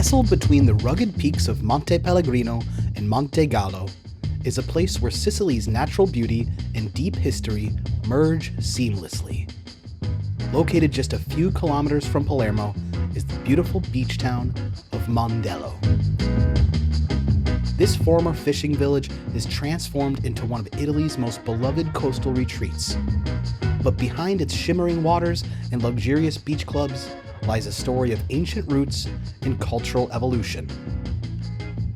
Nestled between the rugged peaks of Monte Pellegrino and Monte Gallo is a place where Sicily's natural beauty and deep history merge seamlessly. Located just a few kilometers from Palermo is the beautiful beach town of Mondello. This former fishing village is transformed into one of Italy's most beloved coastal retreats. But behind its shimmering waters and luxurious beach clubs lies a story of ancient roots and cultural evolution.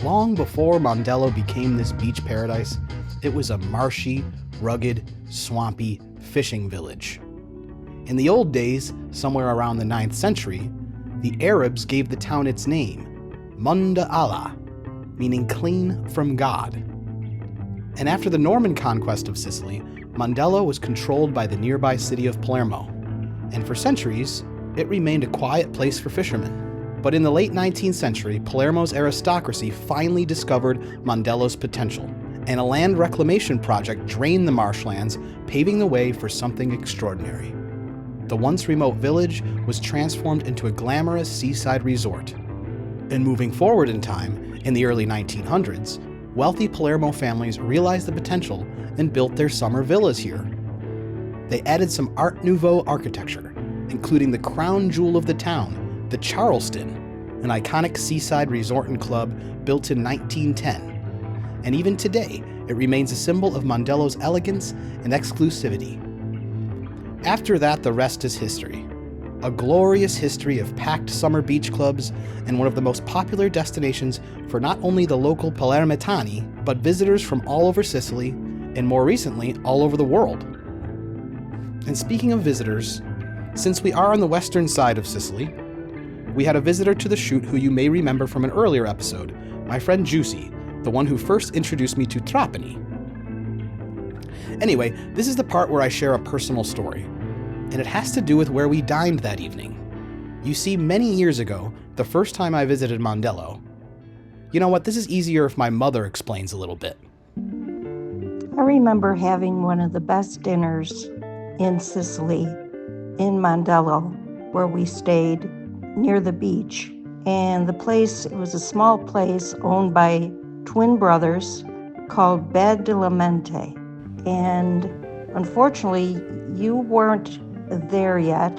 Long before Mondello became this beach paradise, it was a marshy, rugged, swampy fishing village. In the old days, somewhere around the 9th century, the Arabs gave the town its name, Munda Allah, meaning clean from God. And after the Norman conquest of Sicily, Mondello was controlled by the nearby city of Palermo, and for centuries, it remained a quiet place for fishermen. But in the late 19th century, Palermo's aristocracy finally discovered Mondello's potential, and a land reclamation project drained the marshlands, paving the way for something extraordinary. The once remote village was transformed into a glamorous seaside resort. And moving forward in time, in the early 1900s, wealthy Palermo families realized the potential and built their summer villas here. They added some Art Nouveau architecture, including the crown jewel of the town, the Charleston, an iconic seaside resort and club built in 1910. And even today, it remains a symbol of Mondello's elegance and exclusivity. After that, the rest is history. A glorious history of packed summer beach clubs and one of the most popular destinations for not only the local Palermitani, but visitors from all over Sicily, and more recently, all over the world. And speaking of visitors, since we are on the western side of Sicily, we had a visitor to the shoot who you may remember from an earlier episode, my friend Juicy, the one who first introduced me to Trapani. Anyway, this is the part where I share a personal story, and it has to do with where we dined that evening. You see, many years ago, the first time I visited Mondello. You know what, this is easier if my mother explains a little bit. I remember having one of the best dinners in Sicily, in Mondello, where we stayed near the beach. And the place, it was a small place owned by twin brothers called Badalamenti. And unfortunately, you weren't there yet.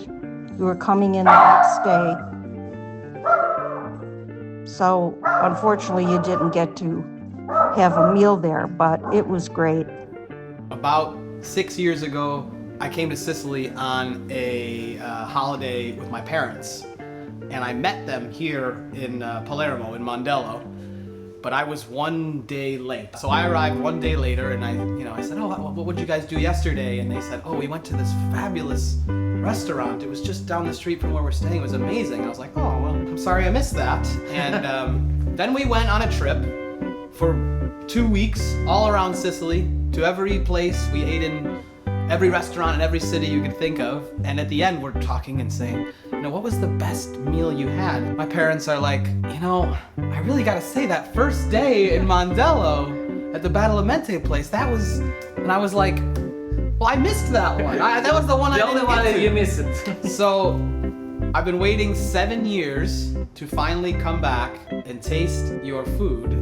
You were coming in the next day. So unfortunately, you didn't get to have a meal there, but it was great. About 6 years ago, I came to Sicily on a holiday with my parents, and I met them here in Palermo, in Mondello, but I was 1 day late. So I arrived 1 day later, and I said, what did you guys do yesterday? And they said, we went to this fabulous restaurant. It was just down the street from where we're staying. It was amazing. I was like, well, I'm sorry I missed that. And then we went on a trip for 2 weeks all around Sicily to every place. We ate in every restaurant in every city you could think of. And at the end, we're talking and saying, what was the best meal you had? My parents are like, I really gotta say that first day in Mondello at the Badalamenti place, and I was like, well, I missed that one. That was the one I didn't get to. You missed it. So I've been waiting 7 years to finally come back and taste your food.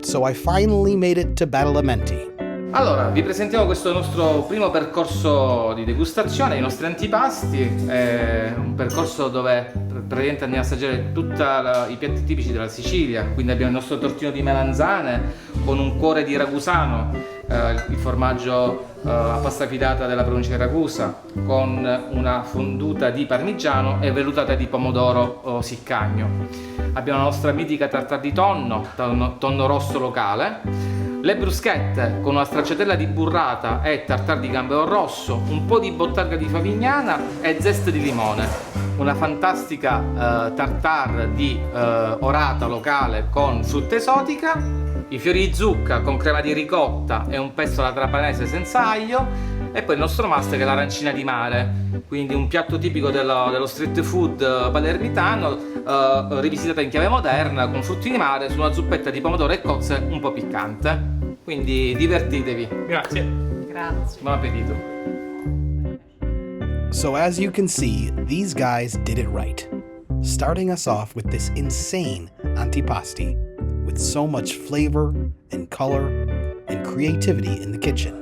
So I finally made it to Badalamenti. Allora, vi presentiamo questo nostro primo percorso di degustazione, i nostri antipasti, un percorso dove praticamente andiamo a assaggiare tutti i piatti tipici della Sicilia, quindi abbiamo il nostro tortino di melanzane con un cuore di ragusano, il formaggio a pasta fidata della provincia di Ragusa, con una fonduta di parmigiano e vellutata di pomodoro siccagno. Abbiamo la nostra mitica tartare di tonno rosso locale, le bruschette con una stracciatella di burrata e tartare di gambero rosso, un po' di bottarga di favignana e zeste di limone. Una fantastica tartare di orata locale con frutta esotica, i fiori di zucca con crema di ricotta e un pesto alla trapanese senza aglio, e poi il nostro must che è l'arancina di mare, quindi un piatto tipico dello street food palermitano, rivisitata in chiave moderna con frutti di mare su una zuppetta di pomodoro e cozze un po' piccante. Quindi divertitevi. Grazie. Grazie. Buon appetito. So as you can see, these guys did it right, starting us off with this insane antipasti with so much flavor and color and creativity in the kitchen.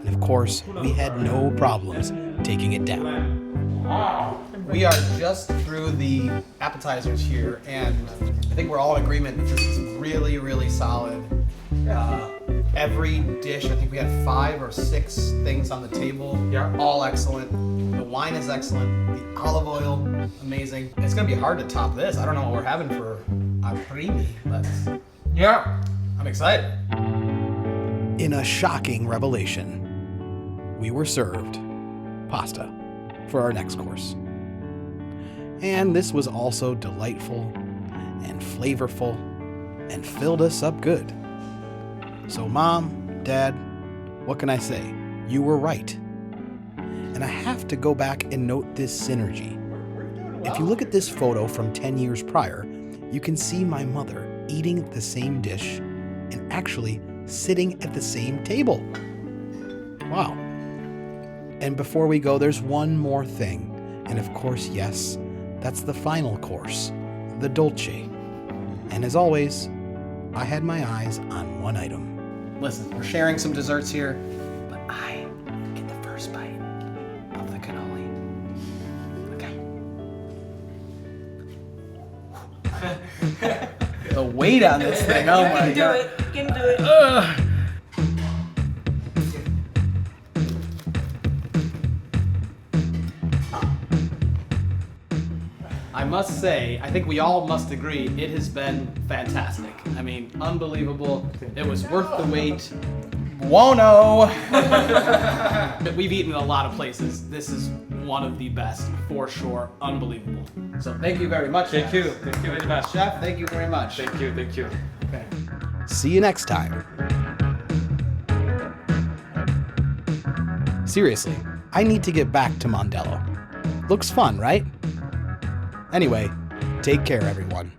And of course, we had no problems taking it down. We are just through the appetizers here, and I think we're all in agreement that this is really, really solid. Every dish, I think we had 5 or 6 things on the table, all excellent. The wine is excellent, the olive oil, amazing. It's gonna be hard to top this. I don't know what we're having for a primi, but I'm excited. In a shocking revelation, we were served pasta for our next course. And this was also delightful and flavorful and filled us up good. So Mom, Dad, what can I say? You were right. And I have to go back and note this synergy. If you look at this photo from 10 years prior, you can see my mother eating the same dish and actually sitting at the same table. Wow. And before we go, there's one more thing. And of course, yes, that's the final course, the dolce. And as always, I had my eyes on one item. Listen, we're sharing some desserts here, but I get the first bite of the cannoli. Okay. The weight on this thing, oh my God. You can do it. I must say, I think we all must agree, it has been fantastic. I mean, unbelievable. It was worth the wait. Whoa-no! We've eaten at a lot of places. This is one of the best, for sure. Unbelievable. So thank you very much. Thank you very much. Chef, thank you very much. Thank you. Okay. See you next time. Seriously, I need to get back to Mondello. Looks fun, right? Anyway, take care, everyone.